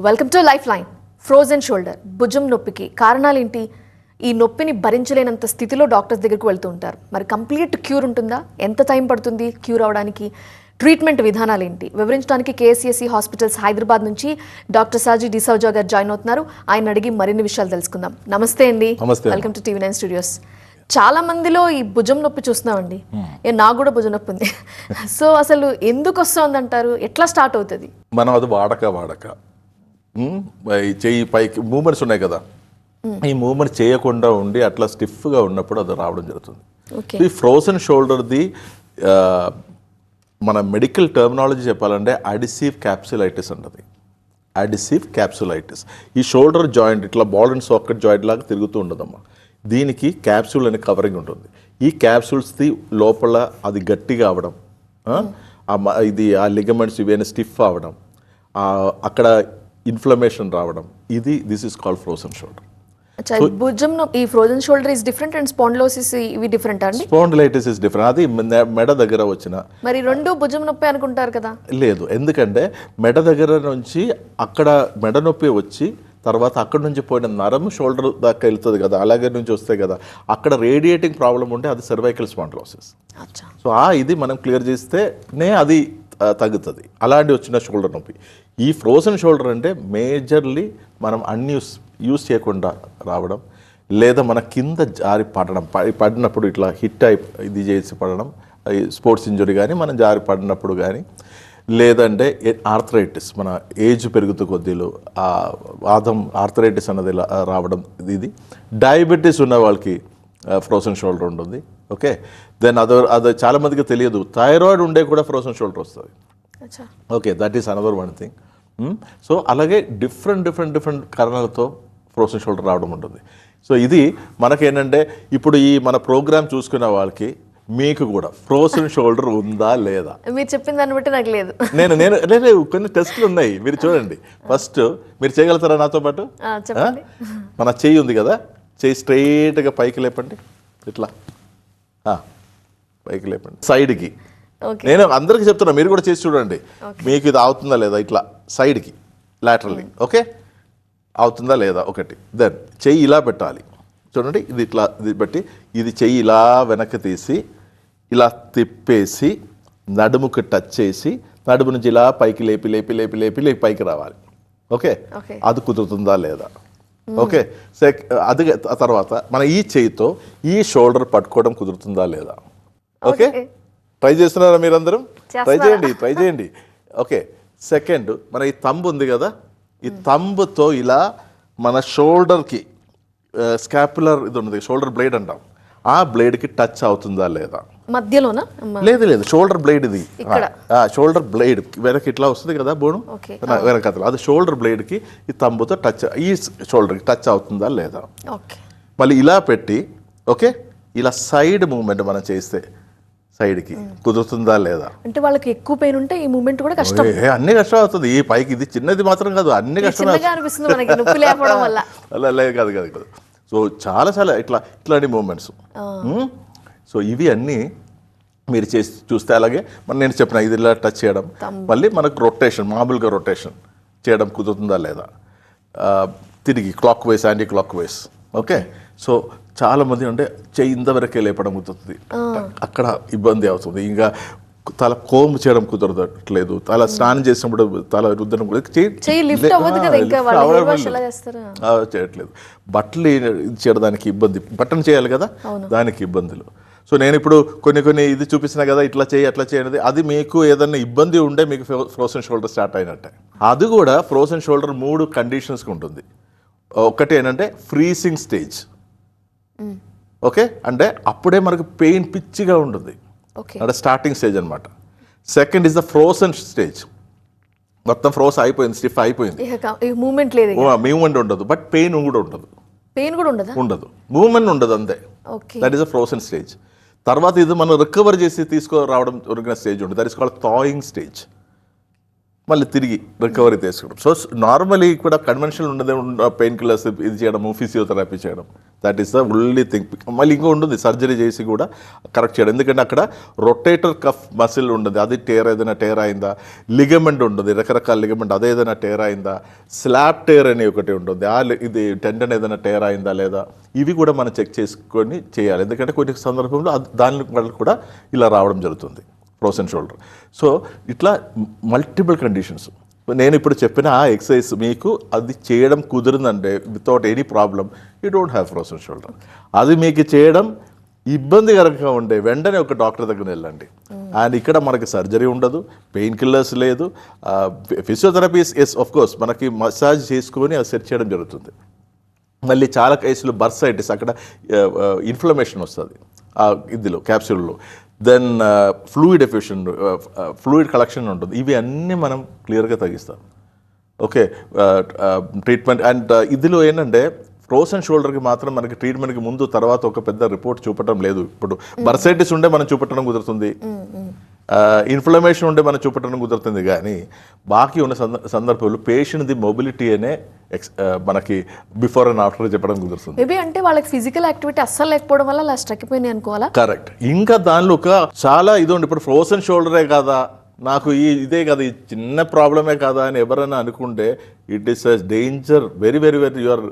Welcome to life line. Frozen shoulder, భుజం నొప్పికి కారణాలేంటి? ఈ నొప్పిని భరించలేనంత స్థితిలో డాక్టర్స్ దగ్గరికి వెళ్తూ ఉంటారు. మరి కంప్లీట్ క్యూర్ ఉంటుందా? ఎంత టైం పడుతుంది క్యూర్ అవడానికి? ట్రీట్మెంట్ విధానాలు ఏంటి? వివరించడానికి కేఎస్సిఎస్సి హాస్పిటల్స్ హైదరాబాద్ నుంచి డాక్టర్ సాజీ డిసౌజా గారు జాయిన్ అవుతున్నారు. ఆయన అడిగి మరిన్ని విషయాలు తెలుసుకుందాం. నమస్తే అండి. Welcome to TV9 studios. చాలా మందిలో ఈ భుజం నొప్పి చూస్తున్నామండి. నాకు కూడా భుజం నొప్పి ఉంది. సో అసలు ఎందుకు వస్తుంది అంటారు? ఎట్లా స్టార్ట్ అవుతుంది? మనం అది వాడక చెయ్యి పైకి మూమెంట్స్ ఉన్నాయి కదా, ఈ మూమెంట్ చేయకుండా ఉండి అట్లా స్టిఫ్గా ఉన్నప్పుడు అది రావడం జరుగుతుంది. ఈ ఫ్రోజన్ షోల్డర్ది మన మెడికల్ టర్మినాలజీ చెప్పాలంటే అడిసివ్ క్యాప్సులైటిస్ అంటది. Adhesive capsulitis. ఈ షోల్డర్ జాయింట్ ఇట్లా బాల్ అండ్ సాకెట్ జాయింట్ లాగా తిరుగుతూ ఉండదమ్మా. దీనికి క్యాప్సూల్ అనే కవరింగ్ ఉంటుంది. ఈ క్యాప్సూల్స్ది లోపల అది గట్టిగా అవడం, ఇది ఆ లిగమెంట్స్ ఇవన్నీ స్టిఫ్ అవ్వడం, అక్కడ ఇన్ఫ్లమేషన్ రావడం, this is called frozen shoulder. భుజం ఈ frozen shoulder is different and spondylosis ఇవి డిఫరెంట్ అండి? Spondylitis is different. అది మెడ దగ్గర వచ్చిన మరి రెండు భుజం నొప్పి అనుకుంటారు కదా? లేదు, ఎందుకంటే మెడ దగ్గర నుంచి అక్కడ మెడ నొప్పి వచ్చి తర్వాత అక్కడ నుంచి పోయిన నరం షోల్డర్ దాకా వెళ్తుంది కదా, అలాగే నుంచి వస్తాయి కదా, అక్కడ రేడియేటింగ్ ప్రాబ్లం ఉంటే అది సర్వైకల్ స్పాండిలోసిస్. సో ఇది మనం క్లియర్ చేస్తేనే అది తగ్గుతుంది. అలాంటి వచ్చిన షోల్డర్ నొప్పి. ఈ ఫ్రోజన్ షోల్డర్ అంటే మేజర్లీ మనం యూస్ చేయకుండా రావడం, లేదా మన కింద జారి పడినప్పుడు ఇట్లా హిట్ ఇది చేసి పడడం, స్పోర్ట్స్ ఇంజురీ కానీ మనం జారి పడినప్పుడు కానీ, లేదంటే ఆర్థరైటిస్ మన ఏజ్ పెరుగుతూ కొద్దిలో వాదం ఆర్థరైటిస్ అన్నది రావడం. ఇది డయాబెటీస్ ఉన్న వాళ్ళకి ఫ్రోజన్ షోల్డర్ ఉంటుంది. ఓకే, దెన్ అది చాలామందికి తెలియదు, థైరాయిడ్ ఉండే కూడా ఫ్రోజన్ షోల్డర్ వస్తుంది. Okay, that is another one thing. So అలాగే డిఫరెంట్ కారణాలతో ఫ్రోజన్ షోల్డర్ రావడం ఉంటుంది. సో ఇది మనకేంటంటే ఇప్పుడు ఈ మన ప్రోగ్రామ్ చూసుకున్న వాళ్ళకి మీకు కూడా ఫ్రోజన్ షోల్డర్ ఉందా లేదా? మీరు చెప్పిన దాన్ని బట్టి నాకు లేదు. నేను కొన్ని టెస్టులు ఉన్నాయి, మీరు చూడండి. ఫస్ట్ మీరు చేయగలుగుతారా నాతో పాటు? మన చెయ్యి ఉంది కదా, చెయ్యి స్ట్రైట్గా పైకి లేపండి, ఇట్లా పైకి లేపండి సైడ్కి. నేను అందరికీ చెప్తున్నా, మీరు కూడా చేసి చూడండి మీకు ఇది అవుతుందా లేదా. ఇట్లా సైడ్కి లాటరల్లీ. ఓకే, అవుతుందా లేదా ఒకటి. దెన్ చెయ్యి ఇలా పెట్టాలి, చూడండి. ఇది ఇట్లా ఇది పెట్టి ఇది చెయ్యి ఇలా వెనక్కి తీసి ఇలా తిప్పేసి నడుముకి టచ్ చేసి నడుము నుంచి ఇలా పైకి లేపి పైకి రావాలి. ఓకే, అది కుదురుతుందా లేదా? ఓకే, అది తర్వాత మన ఈ చెయ్యితో ఈ షోల్డర్ పట్టుకోవడం కుదురుతుందా లేదా? ఓకే, ట్రై చేస్తున్నారా మీరందరం? ట్రై చేయండి. ఓకే, సెకండ్ మన ఈ థంబ్ ఉంది కదా, ఈ థంబ్తో ఇలా మన షోల్డర్కి స్కాపులర్ ఇది ఉన్నది, షోల్డర్ బ్లేడ్ అంటాం, ఆ బ్లేడ్కి టచ్ అవుతుందా లేదా? మధ్యలోనా? లేదు, షోల్డర్ బ్లేడ్ ఇది. షోల్డర్ బ్లేడ్ వెనక్కి ఇట్లా వస్తుంది కదా బోను వెనకతలు, అది షోల్డర్ బ్లేడ్కి ఈ తంబుతో టచ్, ఈ షోల్డర్కి టచ్ అవుతుందా లేదా? మళ్ళీ ఇలా పెట్టి ఓకే, ఇలా సైడ్ మూవ్మెంట్ మనం చేస్తే సైడ్కి కుదురుతుందా లేదా? అంటే వాళ్ళకి ఎక్కువ పెయిన్ ఉంటే ఈ మూవ్మెంట్ కూడా కష్టం, అన్ని కష్టం అవుతుంది. ఈ పైకి ఇది చిన్నది మాత్రం కాదు, అన్ని కష్టం అలా కాదు. సో చాలా ఇట్లాంటి మూమెంట్స్. సో ఇవి అన్నీ మీరు చేసి చూస్తే, అలాగే నేను చెప్పిన ఇది ఇలా టచ్ చేయడం, మళ్ళీ మనకు రొటేషన్, మామూలుగా రొటేషన్ చేయడం కుదురుతుందా లేదా, తిరిగి clockwise anticlockwise. Okay, so చాలా మంది అంటే చెయ్యి ఇంతవరకే లేపడం కుదురుతుంది, అక్కడ ఇబ్బంది అవుతుంది. ఇంకా తల కోమ్ చేయడం కుదరట్లేదు, తల స్నానం చేసినప్పుడు తల రుద్దడం చేయట్లేదు, బట్టలు చేయడానికి ఇబ్బంది, బట్టను చేయాలి కదా దానికి ఇబ్బందులు. సో నేను ఇప్పుడు కొన్ని ఇది చూపించిన కదా, ఇట్లా చేయి అట్లా చేయనది, అది మీకు ఏదైనా ఇబ్బంది ఉంటే మీకు ఫ్రోజన్ షోల్డర్ స్టార్ట్ అయినట్టే. అది కూడా ఫ్రోజన్ షోల్డర్ 3 కండిషన్స్కి ఉంటుంది. ఒకటి ఏంటంటే ఫ్రీసింగ్ స్టేజ్. ఓకే, అంటే అప్పుడే మనకు పెయిన్ పిచ్చిగా ఉంటుంది, అంటే స్టార్టింగ్ స్టేజ్ అనమాట. Second is the frozen stage, మొత్తం ఫ్రోజ్ అయిపోయింది, స్టిఫ్ అయిపోయింది, మూమెంట్ ఉండదు, బట్ పెయిన్ కూడా ఉండదు, మూమెంట్ ఉండదు అంతే. That is a frozen stage. తర్వాత ఇది మనం రికవర్ చేసి తీసుకురావడం జరిగిన స్టేజ్ ఉంటుంది, that is called thawing stage. మళ్ళీ తిరిగి రికవరీ తీసుకోవడం. సో నార్మలీ కూడా కన్వెన్షనల్ ఉండదే పెయిన్ కిల్లర్స్ ఇది చేయడము, ఫిజియోథెరపీ చేయడం, that is the only thing. మళ్ళీ ఇంకో ఉంటుంది సర్జరీ చేసి కూడా కరెక్ట్ చేయడం. ఎందుకంటే అక్కడ రొటేటర్ కఫ్ మసిల్ ఉండదు, అది ఏదైనా టేర్ అయిందా, లిగమెంట్ ఉంటుంది, రకరకాల లిగమెంట్ అదే ఏదైనా టేర్ అయిందా, స్లాబ్ టేర్ అని ఒకటి ఉంటుంది, ఇది టెండన్ ఏదైనా టేర్ అయిందా లేదా, ఇవి కూడా మనం చెక్ చేసుకొని చేయాలి. ఎందుకంటే కొన్ని సందర్భంలో దాని వల్ల కూడా ఇలా రావడం జరుగుతుంది ఫ్రోజన్ షోల్డర్. సో ఇట్లా మల్టిపుల్ కండిషన్స్. నేను ఇప్పుడు చెప్పిన ఆ ఎక్సర్సైజ్ మీకు అది చేయడం కుదిరిందంటే without any problem you don't have frozen shoulder. అది మీకు చేయడం ఇబ్బందికరంగా ఉండే వెంటనే ఒక డాక్టర్ దగ్గర వెళ్ళండి. అండ్ ఇక్కడ మనకి సర్జరీ ఉండదు, పెయిన్ కిల్లర్స్ లేదు, ఫిజియోథెరపీ ఎస్ ఆఫ్ కోర్స్ మనకి మసాజ్ చేసుకొని అది సెట్ చేయడం జరుగుతుంది. మళ్ళీ చాలా కేసులు బర్సైటిస్, అక్కడ ఇన్ఫ్లమేషన్ వస్తుంది ఇదిలో క్యాప్సూల్లో, then fluid effusion, fluid collection ఉంటుంది. ఇవి అన్నీ మనం క్లియర్గా తగ్గిస్తాం. Okay, treatment. అండ్ ఇదిలో ఏంటంటే ఫ్రోజన్ షోల్డర్కి మాత్రం మనకి ట్రీట్మెంట్కి ముందు తర్వాత ఒక పెద్ద రిపోర్ట్ చూపటం లేదు. ఇప్పుడు బర్సైటిస్ ఉండే మనం చూపట్టడం కుదురుతుంది, ఇన్ఫ్లమేషన్ ఉండే మనం చూపట్టడం కుదురుతుంది, కానీ బాకీ ఉన్న సందర్భంలో పేషెంట్ది మొబిలిటీ అనే మనకి బిఫోర్ అండ్ ఆఫ్టర్ చెప్పడం కుదురుతుంది. మేబీ అంటే వాళ్ళకి ఫిజికల్ యాక్టివిటీ అస్సలు లేకపోవడం వల్ల అలా స్ట్రక్ అయిపోయినాయి అనుకోవాలా? కరెక్ట్. ఇంకా దానిలో ఒక చాలా ఇది ఉంది. ఇప్పుడు ఫ్రోజన్ షోల్డరే కాదా, నాకు ఇదే కదా, ఈ చిన్న ప్రాబ్లమే కాదా అని ఎవరైనా అనుకుంటే it is a danger. Very very very you are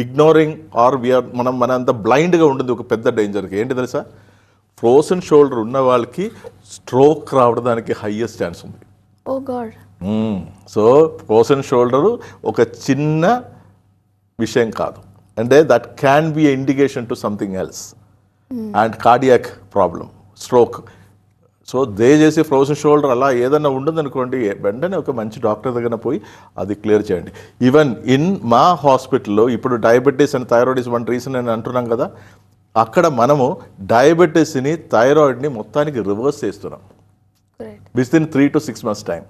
ignoring or we are మన అంత బ్లైండ్గా ఉంటుంది ఒక పెద్ద డేంజర్కి. ఏంటి తెలుసా, ఫ్రోజన్ షోల్డర్ ఉన్న వాళ్ళకి స్ట్రోక్ రావడానికి హైయెస్ట్ ఛాన్స్ ఉంది. ఓ గాడ్. సో ఫ్రోజన్ షోల్డరు ఒక చిన్న విషయం కాదు, అంటే that can be indication to something else and cardiac problem, stroke. So దయచేసి ఫ్రోజన్ షోల్డర్ అలా ఏదైనా ఉంటుందనుకోండి, వెంటనే ఒక మంచి డాక్టర్ దగ్గర పోయి అది క్లియర్ చేయండి. ఈవెన్ ఇన్ మా హాస్పిటల్లో ఇప్పుడు diabetes and thyroid is one reason అని అంటున్నాం కదా, అక్కడ మనము డయాబెటీస్ని థైరాయిడ్ని మొత్తానికి రివర్స్ చేస్తున్నాం with in 3 to 6 months time.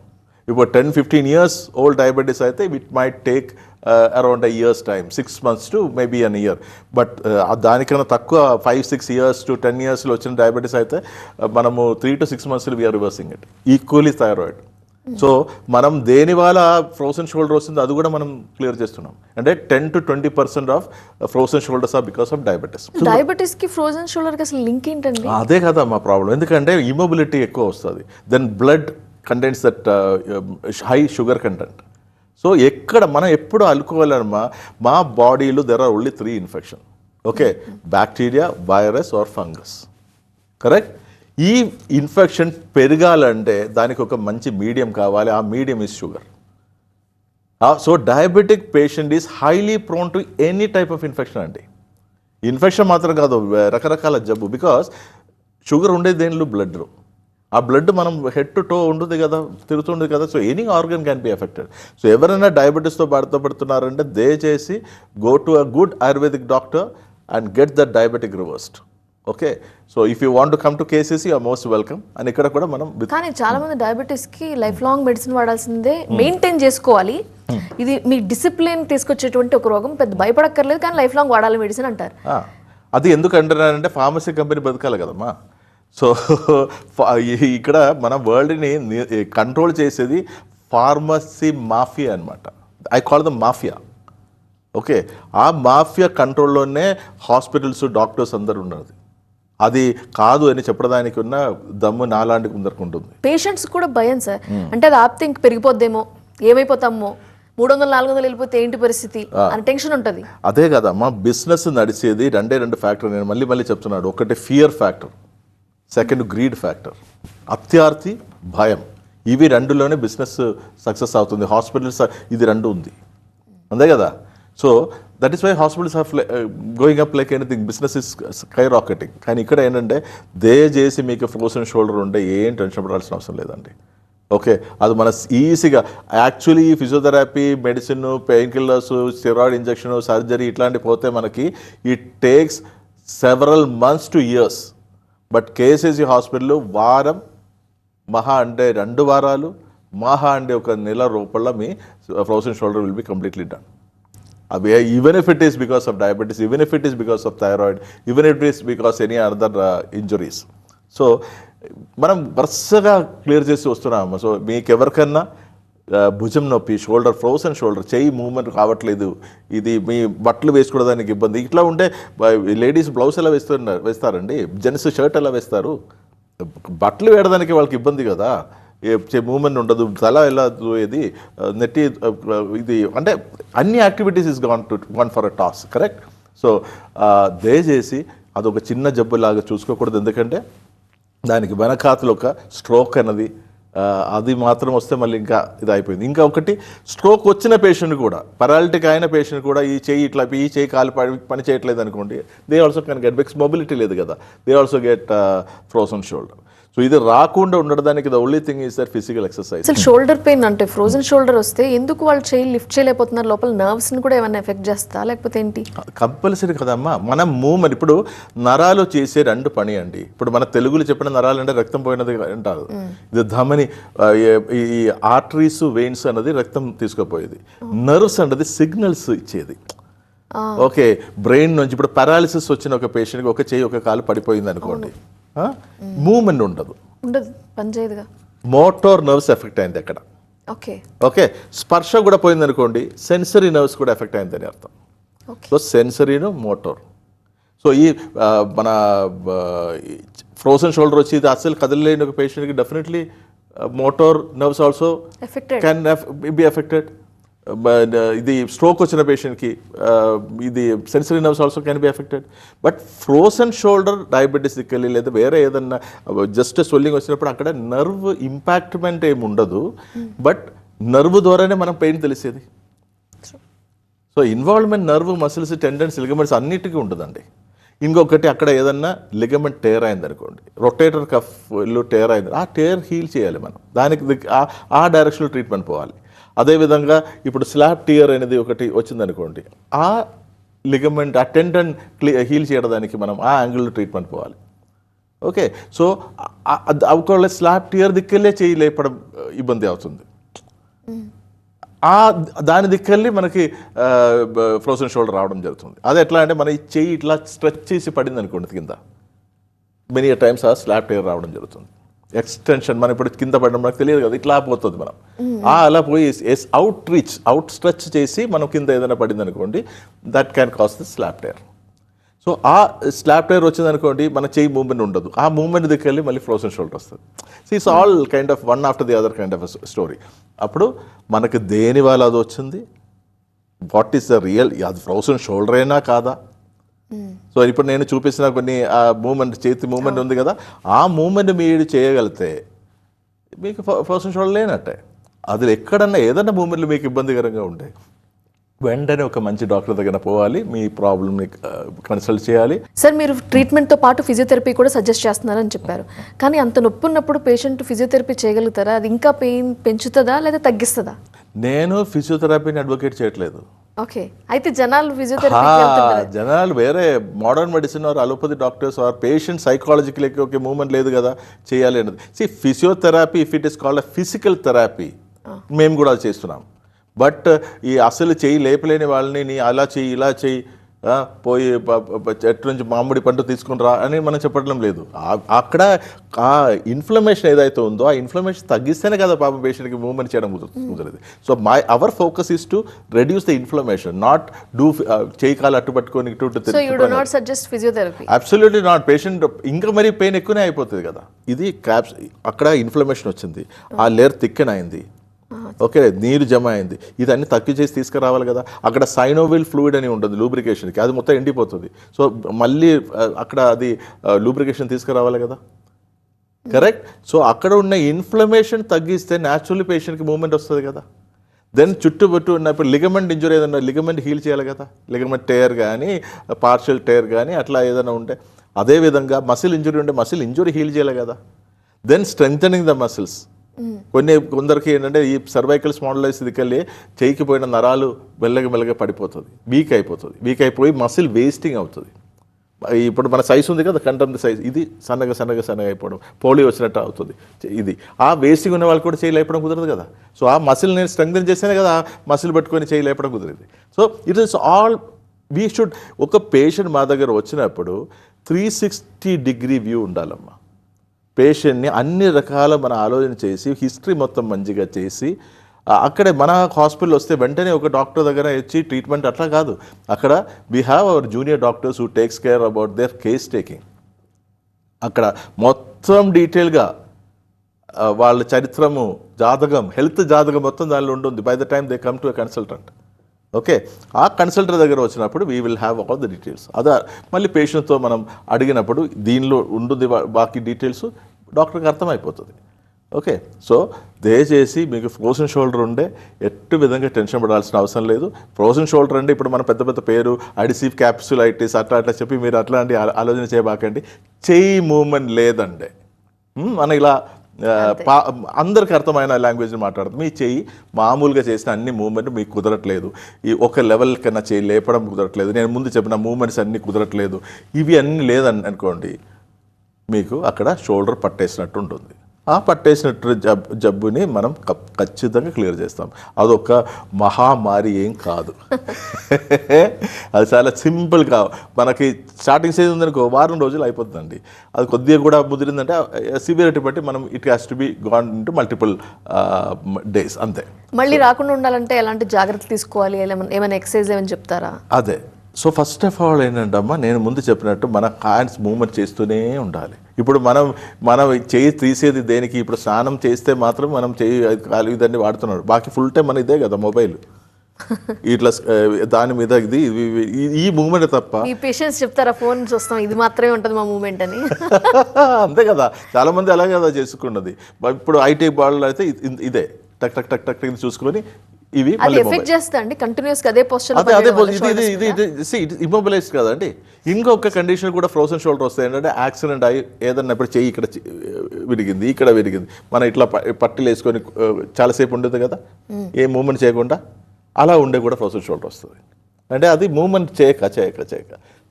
ఇప్పుడు 10-15 years ఓల్డ్ డయాబెటీస్ అయితే it might take around a year's time, 6 months to maybe an year. But దానికన్నా తక్కువ 5-6 years to 10 yearsలో వచ్చిన డయాబెటీస్ అయితే మనము 3 to 6 monthsలో we are reversing it. Equally thyroid. So మనం దేని వల్ల ఫ్రోజన్ షోల్డర్ వస్తుంది అది కూడా మనం క్లియర్ చేస్తున్నాం. అంటే 10 to 20% of frozen shoulders are because of diabetes. డయాబెటీస్కి ఫ్రోజన్ షోల్డర్కి అసలు లింక్ ఏంటండి? అదే కదా మా ప్రాబ్లం. ఎందుకంటే ఇమోబిలిటీ ఎక్కువ వస్తుంది, then blood contents that high sugar content. So ఎక్కడ మనం ఎప్పుడు అనుకోవాలమ్మా, మా బాడీలో there are only 3 infection. Okay, bacteria, virus or fungus. Correct. ఈ ఇన్ఫెక్షన్ పెరగాలంటే దానికి ఒక మంచి మీడియం కావాలి, ఆ medium is sugar. So diabetic patient is highly prone to any type of infection అండి. ఇన్ఫెక్షన్ మాత్రం కాదు, రకరకాల జబ్బు. బికాస్ షుగర్ ఉండేది దేనిలో, బ్లడ్లో. ఆ బ్లడ్ మనం హెడ్ టు టో ఉంటుంది కదా, తిరుగుతుంది కదా. So any organ can be affected. So ఎవరైనా డయాబెటీస్తో బాధపడుతున్నారంటే దయచేసి go to a good ayurvedic doctor and get the diabetic reversed. Okay, so if you want to come to KCC you are most welcome. And ఇక్కడ కూడా మనం కానీ చాలా మంది డయాబెటీస్కి లైఫ్ లాంగ్ మెడిసిన్ వాడాల్సిందే, మెయింటైన్ చేసుకోవాలి. ఇది మీ డిసిప్లిన్ తీసుకొచ్చేటువంటి ఒక రోగం, పెద్ద భయపడక్కర్లేదు, కానీ లైఫ్ లాంగ్ వాడాలి మెడిసిన్ అంటారు. అది ఎందుకు అంటున్నారంటే ఫార్మసీ కంపెనీ బతకాలి కదమ్మా. సో ఇక్కడ మన వరల్డ్ని కంట్రోల్ చేసేది ఫార్మసీ మాఫియా అనమాట. I call the mafia. Okay, ఆ మాఫియా కంట్రోల్లోనే హాస్పిటల్స్, డాక్టర్స్ అందరు ఉన్నది. అది కాదు అని చెప్పడానికి ఉన్న దమ్ము నాలాంటి కొందరికి ఉంటుంది. పేషెంట్స్ కూడా భయం సార్, అంటే అది ఆపితే ఇంక పెరిగిపోద్దేమో, ఏమైపోతామో, 300-400 వెళ్ళిపోతే ఏంటి పరిస్థితి అని టెన్షన్ ఉంటుంది. అదే కదమ్మా, బిజినెస్ నడిచేది రెండు ఫ్యాక్టర్. నేను మళ్ళీ చెప్తున్నాడు. ఒకటి fear factor, second greed factor, అత్యార్తి, భయం. ఇవి రెండులోనే బిజినెస్ సక్సెస్ అవుతుంది. హాస్పిటల్స్ ఇది రెండు ఉంది, అంతే కదా. So that is why hospitals are going up like anything. Business is skyrocketing. కానీ ఇక్కడ ఏంటంటే దయచేసి మీకు ఫ్రోజన్ షోల్డర్ ఉంటే ఏం టెన్షన్ పడాల్సిన అవసరం లేదండి. ఓకే, అది మన ఈజీగా actually physiotherapy, medicine, pain killers, steroid injection, surgery ఇట్లాంటివి పోతే మనకి it takes several months two years. But KCC hospital వారం, మహా అంటే 2 వారాలు, మహా అంటే 1 నెల రూపంలో మీ frozen shoulder will be completely done. అవి even if it is because of diabetes, even if it is because of thyroid, even it is because any other injuries. So మనం వరుసగా క్లియర్ చేసి వస్తున్నాము. సో మీకు ఎవరికన్నా భుజం నొప్పి, షోల్డర్, ఫ్రోజన్ షోల్డర్, చెయ్యి మూవ్మెంట్ కావట్లేదు, ఇది మీ బట్టలు వేసుకోవడానికి ఇబ్బంది, ఇట్లా ఉంటే లేడీస్ బ్లౌజ్ ఎలా వేస్తారండి, జెంట్స్ షర్ట్ ఎలా వేస్తారు, బట్టలు వేయడానికి వాళ్ళకి ఇబ్బంది కదా, మూమెంట్ ఉండదు, తల ఎలా ఇది నెట్టి ఇది అంటే అన్ని activities is gone for a toss, correct. So దయచేసి అదొక చిన్న జబ్బులాగా చూసుకోకూడదు, ఎందుకంటే దానికి వెనకాతలు ఒక స్ట్రోక్ అన్నది అది మాత్రం వస్తే మళ్ళీ ఇంకా ఇది అయిపోయింది. ఇంకా ఒకటి, స్ట్రోక్ వచ్చిన పేషెంట్ కూడా, పెరాలిటిక్ అయిన పేషెంట్ కూడా ఈ చెయ్యి ఇట్లా ఈ చెయ్యి కాలు పని చేయట్లేదు అనుకోండి, they also can get because mobility లేదు కదా, they also get frozen shoulder. So ఇది రాకుండా ఉండడానికి the only thing is that physical exercise. అసలు షోల్డర్ పెయిన్ అంటే ఫ్రోజన్ షోల్డర్ వస్తే ఎందుకు వాళ్ళు చేయి లిఫ్ట్ చేయలేకపోతున్నారు, లోపల నర్వ్స్ని కూడా ఏమైనా ఎఫెక్ట్ చేస్తా లేకపోతే ఏంటి? కంపల్సరీ కదమ్మా, మనం మూవ్మెంట్ ఇప్పుడు నరాలు చేసే రెండు పని అండి. ఇప్పుడు మన తెలుగులో చెప్పిన నరాలు అంటే రక్తం పోయినది అంటారు, ఇది ధమని, ఈ ఆర్టరీస్ వెయిన్స్ అన్నది రక్తం తీసుకుపోయేది, నర్వ్స్ అన్నది సిగ్నల్స్ ఇచ్చేది. ఓకే, బ్రెయిన్ నుంచి ఇప్పుడు పారాలిసిస్ వచ్చిన ఒక పేషెంట్కి ఒక చేయి ఒక కాలు పడిపోయింది అనుకోండి, మూవ్మెంట్ ఉండదు, పనిచేయదుగా, మోటార్ నర్వ్స్ ఎఫెక్ట్ అయింది అక్కడ. ఓకే ఓకే, స్పర్శ కూడా పోయింది అనుకోండి, సెన్సరీ నర్వ్స్ కూడా ఎఫెక్ట్ అయిందని అర్థం. So సెన్సరీను motor. సో ఈ మన ఫ్రోజన్ షోల్డర్ వచ్చి ఇది అసలు కదలలేని ఒక పేషెంట్కి definitely motor nerves also can be affected. ఇది స్ట్రోక్ వచ్చిన పేషెంట్కి ఇది sensory nerves also can be affected. But frozen shoulder diabetes దిక్కెళ్ళి లేదా వేరే ఏదన్నా జస్ట్ స్వెల్లింగ్ వచ్చినప్పుడు అక్కడ నర్వ్ ఇంపాక్ట్మెంట్ ఏమి ఉండదు, బట్ నర్వ్ ద్వారానే మనం పెయిన్ తెలిసేది. So involvement nerve, muscles, tendons, ligaments అన్నిటికీ ఉంటుందండి. ఇంకొకటి, అక్కడ ఏదన్నా లిగమెంట్ టేర్ అయింది అనుకోండి, రొటేటర్ కఫ్లో టేర్ అయింది, ఆ టేర్ హీల్ చేయాలి మనం, దానికి ఆ డైరెక్షన్లో ట్రీట్మెంట్ పోవాలి. అదేవిధంగా ఇప్పుడు స్లాబ్ టియర్ అనేది ఒకటి వచ్చిందనుకోండి, ఆ లిగమెంట్, ఆ టెండన్ హీల్ చేయడానికి మనం ఆ యాంగిల్లో ట్రీట్మెంట్ పోవాలి. ఓకే, సో ఒకవేళ స్లాబ్ టియర్ దిక్కెళ్ళే చేయి లేపడం ఇబ్బంది అవుతుంది, దాని దిక్కెళ్ళి మనకి ఫ్రోజన్ షోల్డర్ రావడం జరుగుతుంది. అది ఎట్లా అంటే మన ఈ చెయ్యి ఇట్లా స్ట్రెచ్ చేసి పడింది అనుకోండి కింద, మెనీ టైమ్స్ ఆ స్లాబ్ టియర్ రావడం జరుగుతుంది. ఎక్స్టెన్షన్, మనం ఇప్పుడు కింద పడడం మనకు తెలియదు కదా, ఇట్లా పోతుంది మనం, అలా పోయి అవుట్ స్ట్రెచ్ చేసి మనం కింద ఏదైనా పడింది అనుకోండి, that can cause the slab tear. So ఆ స్లాబ్ టైర్ వచ్చింది అనుకోండి, మన చెయ్యి మూవ్మెంట్ ఉండదు, ఆ మూవ్మెంట్ దగ్గరికి మళ్ళీ ఫ్రోజన్ షోల్డర్ వస్తుంది. So it's all kind of one after the other kind of story. అప్పుడు మనకు దేని వల్ల అది వచ్చింది, వాట్ ఈస్ ద రియల్, అది ఫ్రోజన్ షోల్డర్ అయినా కాదా. సో ఇప్పుడు నేను చూపిస్తున్న కొన్ని మూమెంట్, చేతి మూమెంట్ ఉంది కదా, ఆ మూమెంట్ మీరు చేయగలిగితే మీకు ఫ్రోజన్ షోల్డర్ లేనట్టే. అది ఎక్కడన్నా ఏదన్నా మూమెంట్లు మీకు ఇబ్బందికరంగా ఉంటాయి, వెంటనే ఒక మంచి డాక్టర్ దగ్గర పోవాలి, మీ ప్రాబ్లమ్ని కన్సల్ట్ చేయాలి. సార్, మీరు ట్రీట్మెంట్తో పాటు ఫిజియోథెరపీ కూడా సజెస్ట్ చేస్తున్నారని చెప్పారు, కానీ అంత నొప్పి ఉన్నప్పుడు పేషెంట్ ఫిజియోథెరపీ చేయగలుగుతారా? అది ఇంకా పెయిన్ పెంచుతుందా లేదా తగ్గిస్తుందా? నేను ఫిజియోథెరపీని అడ్వకేట్ చేయట్లేదు. ఓకే, అయితే జనాలు వేరే modern medicine or allopathy doctors or patient psychological okay movement లేదు కదా చేయాలి అన్నది. Physiotherapy if it is called physical therapy, మేము కూడా అది చేస్తున్నాం. బట్ ఈ అసలు చెయ్యి లేపలేని వాళ్ళని అలా చెయ్యి ఇలా చెయ్యి పోయి చెట్టు నుంచి మామిడి పంట తీసుకుని రా అని మనం చెప్పడం లేదు. అక్కడ ఆ ఇన్ఫ్లమేషన్ ఏదైతే ఉందో ఆ ఇన్ఫ్లమేషన్ తగ్గిస్తేనే కదా పాపం పేషెంట్కి మూవ్మెంట్ చేయడం కుదరదు. So our focus is to reduce the inflammation, not do చేయి కాలు అట్టు పట్టుకొని అబ్సల్యూట్లీ నాట్. పేషెంట్ ఇంకా మరి పెయిన్ ఎక్కువనే అయిపోతుంది కదా. ఇది అక్కడ ఇన్ఫ్లమేషన్ వచ్చింది, ఆ లేయర్ థిక్కెన్ అయింది, ఓకే, నీరు జమ అయింది, ఇదన్నీ తక్కువ చేసి తీసుకురావాలి కదా. అక్కడ సైనోవిల్ ఫ్లూయిడ్ అని ఉంటుంది లూబ్రికేషన్కి, అది మొత్తం ఎండిపోతుంది. సో మళ్ళీ అక్కడ అది లూబ్రికేషన్ తీసుకురావాలి కదా, కరెక్ట్. సో అక్కడ ఉన్న ఇన్ఫ్లమేషన్ తగ్గిస్తే న్యాచురల్లీ పేషెంట్కి మూవ్మెంట్ వస్తుంది కదా. దెన్ చుట్టుపట్టు ఉన్నప్పుడు లిగమెంట్ ఇంజురీ ఏదైనా లిగమెంట్ హీల్ చేయాలి కదా, లిగమెంట్ టేర్ కానీ పార్షియల్ టేర్ కానీ అట్లా ఏదైనా ఉంటే. అదేవిధంగా మసిల్ ఇంజురీ ఉంటే మసిల్ ఇంజురీ హీల్ చేయాలి కదా. Then strengthening the muscles. కొందరికి ఏంటంటే ఈ సర్వైకల్ స్పాండిలైటిస్ దికెళ్ళి చేయికి పోయిన నరాలు మెల్లగా పడిపోతుంది, వీక్ అయిపోయి మసిల్ వేస్టింగ్ అవుతుంది. ఇప్పుడు మన సైజ్ ఉంది కదా, కంటెంట్ సైజ్, ఇది సన్నగా అయిపోవడం, పోలియో వచ్చినట్టు అవుతుంది. ఇది ఆ వేస్టింగ్ ఉన్న వాళ్ళు కూడా చేయి లేపడం కుదరదు కదా. సో ఆ మసిల్ నేను స్ట్రెంగ్థన్ చేస్తేనే కదా మసిల్ పట్టుకొని చేయి లేపడం కుదిరింది. So it is all we should. ఒక పేషెంట్ మా దగ్గర వచ్చినప్పుడు 360 డిగ్రీ వ్యూ ఉండాలమ్మా. పేషెంట్ని అన్ని రకాల మన ఆలోచన చేసి హిస్టరీ మొత్తం మంచిగా చేసి అక్కడే మన హాస్పిటల్ వస్తే వెంటనే ఒక డాక్టర్ దగ్గర వచ్చి ట్రీట్మెంట్ అట్లా కాదు. అక్కడ we have our junior doctors who takes care about their case taking. అక్కడ మొత్తం డీటెయిల్గా వాళ్ళ చరిత్రము, జాతకం, హెల్త్ జాతకం మొత్తం దానిలో ఉంటుంది by the time they come to a consultant. Okay, ఆ కన్సల్టర్ దగ్గర వచ్చినప్పుడు we will have all the details. అదే మళ్ళీ పేషెంట్తో మనం అడిగినప్పుడు దీనిలో ఉంటుంది బాకీ డీటెయిల్స్ డాక్టర్కి అర్థమైపోతుంది. ఓకే, సో దయచేసి మీకు ఫ్రోజన్ షోల్డర్ ఉండే ఎట్టు విధంగా టెన్షన్ పడాల్సిన అవసరం లేదు. ఫ్రోజన్ షోల్డర్ అంటే ఇప్పుడు మన పెద్ద పెద్ద పేరు అడిసివ్ క్యాప్సులైటిస్ అట్లా అట్లా చెప్పి మీరు అట్లాంటి ఆలోచన చేయబాకండి. చెయ్యి మూమెంట్ లేదండి. మన ఇలా అందరికి అర్థమైన లాంగ్వేజ్ మాట్లాడదు. మీ చెయ్యి మామూలుగా చేసిన అన్ని మూమెంట్ మీకు కుదరట్లేదు, ఈ ఒక లెవెల్ కన్నా చెయ్యి లేపడం కుదరట్లేదు, నేను ముందు చెప్పిన మూమెంట్స్ అన్నీ కుదరట్లేదు, ఇవి అన్నీ లేదని అనుకోండి, మీకు అక్కడ షోల్డర్ పట్టేసినట్టు ఉంటుంది. ఆ పట్టేసినట్టు జబ్బుని మనం ఖచ్చితంగా క్లియర్ చేస్తాం. అదొక మహామారి ఏం కాదు. అది చాలా సింపుల్గా మనకి స్టార్టింగ్ స్టేజ్ ఉందనుకో వారం రోజులు అయిపోతుందండి. అది కొద్దిగా కూడా ముదిరిందంటే సివియరిటీ బట్టి మనం it has to be gone into multiple days అంతే. మళ్ళీ రాకుండా ఉండాలంటే ఎలాంటి జాగ్రత్తలు తీసుకోవాలి, ఏమైనా ఎక్సర్సైజ్ ఏమైనా చెప్తారా? అదే, సో ఫస్ట్ ఆఫ్ ఆల్ ఏంటంటే అమ్మా, నేను ముందు చెప్పినట్టు మన హ్యాండ్స్ మూవ్మెంట్ చేస్తూనే ఉండాలి. ఇప్పుడు మనం చేయి తీసేది దేనికి? ఇప్పుడు స్నానం చేస్తే మాత్రం మనం చేయి ఇదన్నీ వాడుతున్నాడు, బాకీ ఫుల్ టైం మన ఇదే కదా మొబైల్, ఇట్లా దాని మీద ఇది ఈ మూమెంట్ తప్ప. ఈ పేషెంట్స్ చెప్తారా ఫోన్ చూస్తాం ఇది మాత్రమే ఉంటుంది మా మూమెంట్ అని? అంతే కదా, చాలా మంది అలాగే కదా చేసుకున్నది. ఇప్పుడు ఐటీ బాల్ అయితే ఇదే టక్ టక్ టక్ టక్ ఇది చూసుకొని ఇవి ఎఫెక్ట్ చేస్తా అండి కంటిన్యూస్ గా అదే పోస్చర్. ఇది ఇమ్మొబిలైజ్ కదండి. ఇంకొక కండిషన్ కూడా ఫ్రోజన్ షోల్డర్ వస్తాయి ఏంటంటే యాక్సిడెంట్ అయ్యి ఏదన్నా ఇప్పుడు చెయ్యి ఇక్కడ విరిగింది, ఇక్కడ విరిగింది, మనం ఇట్లా పట్టీలు వేసుకొని చాలాసేపు ఉండదు కదా, ఏ మూమెంట్ చేయకుండా, అలా ఉండే కూడా ఫ్రోజన్ షోల్డర్ వస్తుంది. అంటే అది మూమెంట్ చేయక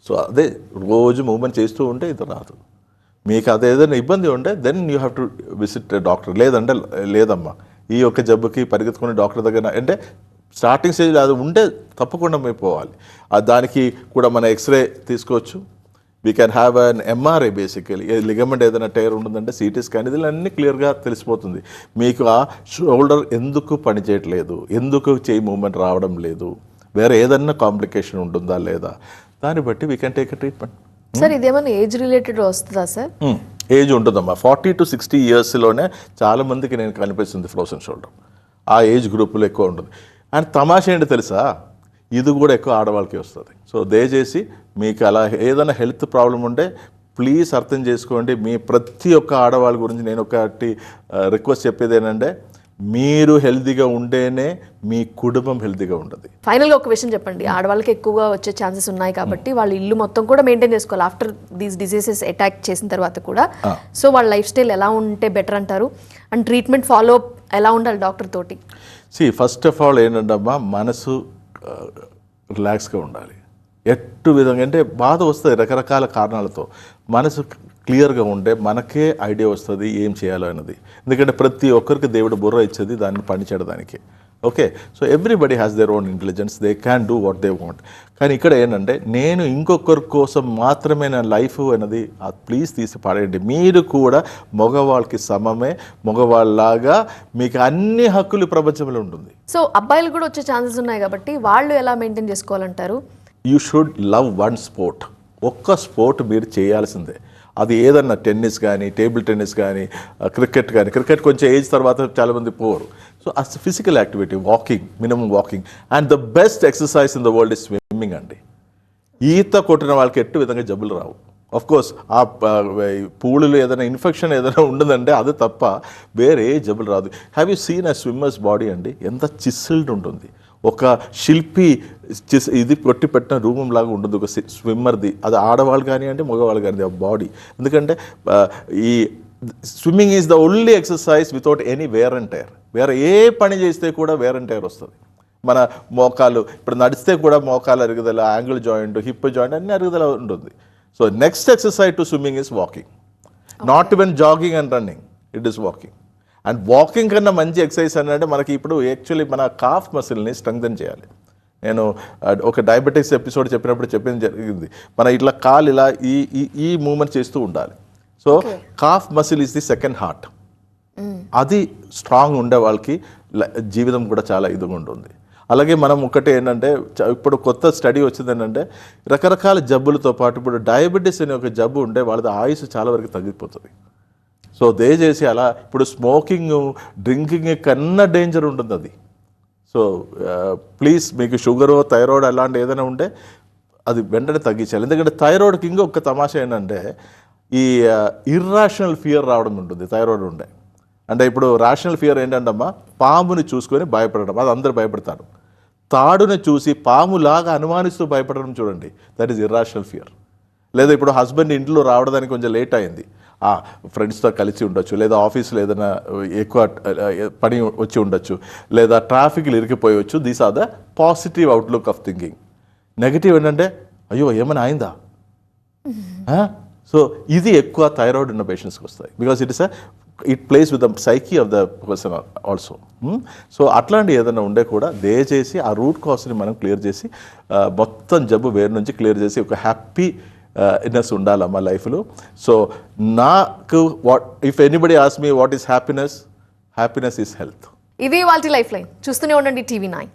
సో అదే రోజు మూమెంట్ చేస్తూ ఉంటే ఇది రాదు. మీకు అది ఏదైనా ఇబ్బంది ఉంటే then you have to visit doctor. లేదంటే లేదమ్మా, ఈ యొక్క జబ్బుకి పరిగెత్తుకుని డాక్టర్ దగ్గర, అంటే స్టార్టింగ్ స్టేజ్లో అది ఉంటే తప్పకుండా మేము పోవాలి. దానికి కూడా మన ఎక్స్రే తీసుకోవచ్చు. We can have an MRI. Basically ligament ఏదైనా టైర్ ఉంటుందంటే సిటీ స్కాన్, ఇది అన్నీ క్లియర్గా తెలిసిపోతుంది. మీకు ఆ షోల్డర్ ఎందుకు పనిచేయట్లేదు, ఎందుకు చేయి మూమెంట్ రావడం లేదు, వేరే ఏదన్నా కాంప్లికేషన్ ఉంటుందా లేదా, దాన్ని బట్టి we can take a treatment. Sir ఇదేమన్నా ఏజ్ రిలేటెడ్ వస్తుందా సార్? ఏజ్ ఉంటుందమ్మా. 40 to 60 yearsలోనే చాలా మందికి నేను కనిపిస్తుంది ఫ్రోజన్ షోల్డర్. ఆ ఏజ్ గ్రూపులో ఎక్కువ ఉంటుంది. అండ్ తమాషా ఏంటి తెలుసా, ఇది కూడా ఎక్కువ ఆడవాళ్ళకి వస్తుంది. సో దయచేసి మీకు అలా ఏదైనా హెల్త్ ప్రాబ్లం ఉంటే ప్లీజ్ అర్థం చేసుకోండి. మీ ప్రతి ఒక్క ఆడవాళ్ళ గురించి నేను ఒకటి రిక్వెస్ట్ చెప్పేది ఏంటంటే, మీరు హెల్తీగా ఉంటేనే మీ కుటుంబం హెల్తీగా ఉంటుంది. ఫైనల్గా ఒక విషయం చెప్పండి, ఆడవాళ్ళకి ఎక్కువగా వచ్చే ఛాన్సెస్ ఉన్నాయి కాబట్టి వాళ్ళు ఇల్లు మొత్తం కూడా మెయింటైన్ చేసుకోవాలి ఆఫ్టర్ దీస్ డిసీజెస్ అటాక్ చేసిన తర్వాత కూడా. సో వాళ్ళ లైఫ్ స్టైల్ ఎలా ఉంటే బెటర్ అంటారు, అండ్ ట్రీట్మెంట్ ఫాలో అప్ ఎలా ఉండాలి డాక్టర్ తోటి? ఫస్ట్ ఆఫ్ ఆల్ ఏంటంటే అమ్మా, మనసు రిలాక్స్గా ఉండాలి. ఎట్టు విధంగా అంటే బాధ వస్తుంది రకరకాల కారణాలతో, మనసు క్లియర్గా ఉంటే మనకే ఐడియా వస్తుంది ఏం చేయాలో అన్నది. ఎందుకంటే ప్రతి ఒక్కరికి దేవుడు బుర్ర ఇచ్చేది దాన్ని పనిచేయడానికి. Okay, so everybody has their own intelligence, they can do what they want. కానీ ఇక్కడ ఏంటంటే, నేను ఇంకొకరి కోసం మాత్రమే నా లైఫ్ అనేది ప్లీజ్ తీసి పాడేయండి. మీరు కూడా మగవాళ్ళకి సమమే, మగవాళ్ళలాగా మీకు అన్ని హక్కులు ప్రపంచంలో ఉంటుంది. సో అబ్బాయిలు కూడా వచ్చే ఛాన్సెస్ ఉన్నాయి కాబట్టి వాళ్ళు ఎలా మెయింటైన్ చేసుకోవాలంటారు? You should love one sport. ఒక్క స్పోర్ట్ మీరు చేయాల్సిందే. అది ఏదన్నా టెన్నిస్ కానీ, టేబుల్ టెన్నిస్ కానీ, క్రికెట్ కానీ. క్రికెట్ కొంచెం ఏజ్ తర్వాత చాలామంది పోరు. సో ఆ physical activity, walking, minimum walking. And the best exercise in the world is swimming అండి. ఈత కొట్టిన వాళ్ళకి ఎట్టు విధంగా జబ్బులు రావు. ఆఫ్ కోర్స్ ఆ పూలులో ఏదైనా ఇన్ఫెక్షన్ ఏదైనా ఉండదంటే అది తప్ప వేరే జబ్బులు రాదు. Have you seen a swimmers body అండి, ఎంత చిస్సిల్డ్ ఉంటుంది. ఒక శిల్పి ఇది కొట్టి పెట్టిన రూపం లాగా ఉంటుంది ఒక స్విమ్మర్ది. అది ఆడవాళ్ళు కానివ్వండి, మగవాళ్ళు కానివ్వండి, ఆ బాడీ. ఎందుకంటే ఈ swimming is the only exercise without any wear and tear. వేరే ఏ పని చేస్తే కూడా వేర్ అండ్ టైర్ వస్తుంది. మన మోకాలు ఇప్పుడు నడిస్తే కూడా మోకాలు అరుగుదల, యాంగిల్ జాయింట్, హిప్ జాయింట్ అన్ని అరుగుదల ఉంటుంది. So next exercise to swimming is walking. Not even jogging and running, it is walking. And walking కన్నా మంచి ఎక్సర్సైజ్ అంటే మనకి ఇప్పుడు యాక్చువల్లీ మన కాఫ్ మసిల్ని స్ట్రెంగ్తెన్ చేయాలి. నేను ఒక డయాబెటిక్స్ ఎపిసోడ్ చెప్పినప్పుడు చెప్పింది జరిగింది. మన ఇట్లా కాలు ఇలా ఈ మూమెంట్ చేస్తూ ఉండాలి. So calf muscle is the second heart. అది స్ట్రాంగ్ ఉండే వాళ్ళకి జీవితం కూడా చాలా ఇదిగా ఉంటుంది. అలాగే మనం ఒకటి ఏంటంటే ఇప్పుడు కొత్త స్టడీ వచ్చింది ఏంటంటే రకరకాల జబ్బులతో పాటు ఇప్పుడు డయాబెటీస్ అనే ఒక జబ్బు ఉంటే వాళ్ళది ఆయుష్ చాలా వరకు తగ్గిపోతుంది. సో దయచేసి అలా ఇప్పుడు స్మోకింగ్ డ్రింకింగ్ కన్నా డేంజర్ ఉంటుంది అది. సో ప్లీజ్ మీకు షుగరు థైరాయిడ్ అలాంటి ఏదైనా ఉంటే అది వెంటనే తగ్గించాలి. ఎందుకంటే థైరాయిడ్కి ఇంకొక తమాషా ఏంటంటే ఈ ఇర్రాషనల్ ఫియర్ రావడం ఉంటుంది థైరాయిడ్ ఉంటే. అంటే ఇప్పుడు రాషనల్ ఫియర్ ఏంటంటమ్మా, పాముని చూసుకొని భయపడడం, అది అందరూ భయపడతారు. తాడుని చూసి పాములాగా అనుమానిస్తూ భయపడడం చూడండి, దట్ ఈస్ ఇర్రాషనల్ ఫియర్. లేదా ఇప్పుడు హస్బెండ్ ఇంట్లో రావడానికి కొంచెం లేట్ అయింది, ఫ్రెండ్స్తో కలిసి ఉండొచ్చు, లేదా ఆఫీస్లో ఏదైనా ఎక్కువ పని వచ్చి ఉండొచ్చు, లేదా ట్రాఫిక్లు ఇరికిపోయవచ్చు. These are the positive outlook of thinking. Negative ఏంటంటే అయ్యో ఏమైనా అయిందా. సో ఇది ఎక్కువ థైరాయిడ్ ఉన్న పేషెంట్స్కి వస్తాయి. Because it place with the psyche of the person also. So అట్లాంటి ఏదైనా ఉండే కూడా దయచేసి ఆ రూట్ కాస్ని మనం క్లియర్ చేసి మొత్తం జబ్బు వేరు నుంచి క్లియర్ చేసి ఒక హ్యాపీ ఇన్నెస్ ఉండాలమ్మా లైఫ్లో. సో నాకు if anybody ask me what is happiness, happiness is health. ఇది వాళ్ళ లైఫ్ లైన్. చూస్తూనే ఉండండి TV9.